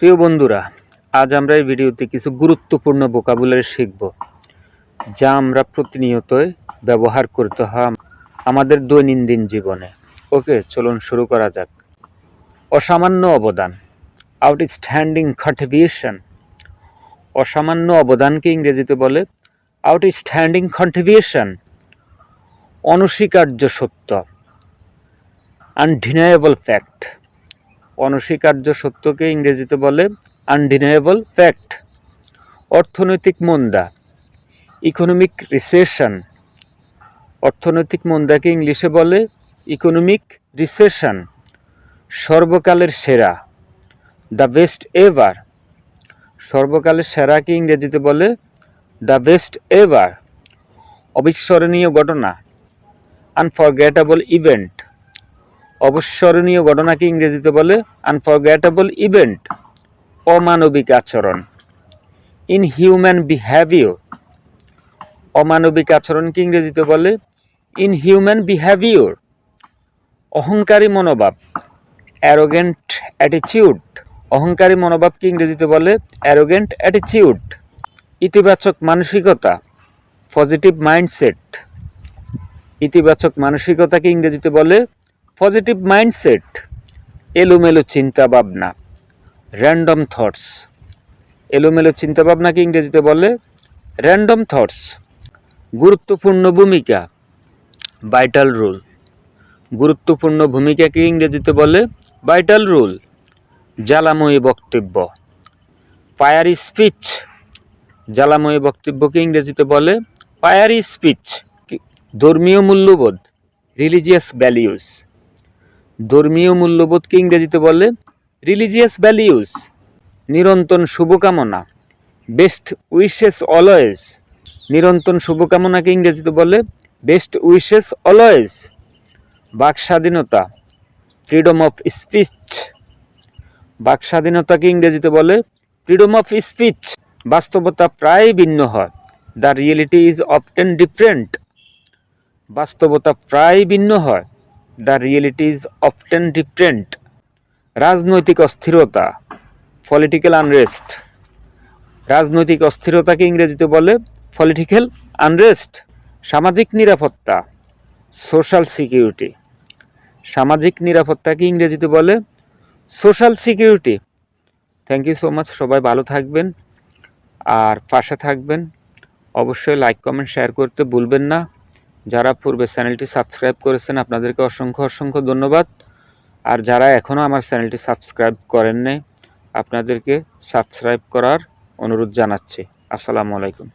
প্রিয় বন্ধুরা, আজ আমরা এই ভিডিওতে কিছু গুরুত্বপূর্ণ ভোকাবুলারি শিখব, যা আমরা প্রতিনিয়তই ব্যবহার করতে হয় আমাদের দৈনন্দিন জীবনে। ওকে, চলুন শুরু করা যাক। অসামান্য অবদান, আউটস্ট্যান্ডিং কন্ট্রিবিউশন। অসামান্য অবদানকে ইংরেজিতে বলে আউটস্ট্যান্ডিং কন্ট্রিবিউশন। অনস্বীকার্য সত্য, আনডিনায়েবল ফ্যাক্ট। অনস্বীকার্য সত্যকে ইংরেজিতে বলে আনডিনায়েবল ফ্যাক্ট। অর্থনৈতিক মন্দা, ইকোনমিক রিসেশন। অর্থনৈতিক মন্দাকে ইংলিশে বলে ইকোনমিক রিসেশন। সর্বকালের সেরা, দ্য বেস্ট এভার। সর্বকালের সেরাকে ইংরেজিতে বলে দ্য বেস্ট এভার। অবিস্মরণীয় ঘটনা, আনফরগেটেবল ইভেন্ট। অবিস্মরণীয় ঘটনাকে ইংরেজিতে বলে আনফরগেটেবল ইভেন্ট। অমানবিক আচরণ, ইনহিউম্যান বিহেভিয়ার। অমানবিক আচরণকে ইংরেজিতে বলে ইনহিউম্যান বিহেভিয়ার। অহংকারী মনোভাব, অ্যারোগেন্ট অ্যাটিটিউড। অহংকারী মনোভাবকে ইংরেজিতে বলে অ্যারোগেন্ট অ্যাটিটিউড। ইতিবাচক মানসিকতা, পজিটিভ মাইন্ডসেট। ইতিবাচক মানসিকতাকে ইংরেজিতে বলে পজিটিভ মাইন্ডসেট। এলোমেলো চিন্তা ভাবনা, র্যান্ডম থটস। এলোমেলো চিন্তা ভাবনাকে ইংরেজিতে বলে র্যান্ডম থটস। গুরুত্বপূর্ণ ভূমিকা, ভাইটাল রোল। গুরুত্বপূর্ণ ভূমিকাকে ইংরেজিতে বলে ভাইটাল রোল। জ্বালাময়ী বক্তব্য, ফায়ারি স্পিচ। জ্বালাময়ী বক্তব্যকে ইংরেজিতে বলে ফায়ারি স্পিচ। ধর্মীয় মূল্যবোধ, রিলিজিয়াস ভ্যালিউজ। ধর্মীয় মূল্যবোধকে ইংরেজিতে বলে রিলিজিয়াস ভ্যালিউজ। নিরন্তর শুভকামনা, বেস্ট উইশেস অলওয়েজ। নিরন্তর শুভকামনাকে ইংরেজিতে বলে বেস্ট উইশেস অলওয়েজ। বাক স্বাধীনতা, ফ্রিডম অফ স্পিচ। বাক স্বাধীনতাকে ইংরেজিতে বলে ফ্রিডম অফ স্পিচ। বাস্তবতা প্রায় ভিন্ন হয়, the reality is often different. বাস্তবতা প্রায় ভিন্ন হয়, the reality is often different. রাজনৈতিক অস্থিরতা, পলিটিক্যাল আনরেস্ট। রাজনৈতিক অস্থিরতাকে ইংরেজিতে বলে পলিটিক্যাল আনরেস্ট। সামাজিক নিরাপত্তা, সোশ্যাল সিকিউরিটি। সামাজিক নিরাপত্তাকে ইংরেজিতে বলে social security. Thank you so much. সবাই ভালো থাকবেন আর পাশে থাকবেন। অবশ্যই লাইক কমেন্ট শেয়ার করতে ভুলবেন না। যারা পূর্বে চ্যানেলটি সাবস্ক্রাইব করেছেন আপনাদেরকে অসংখ্য অসংখ্য ধন্যবাদ। আর যারা এখনও আমার চ্যানেলটি সাবস্ক্রাইব করেন নাই আপনাদেরকে সাবস্ক্রাইব করার অনুরোধ জানাচ্ছি। আসসালামু আলাইকুম।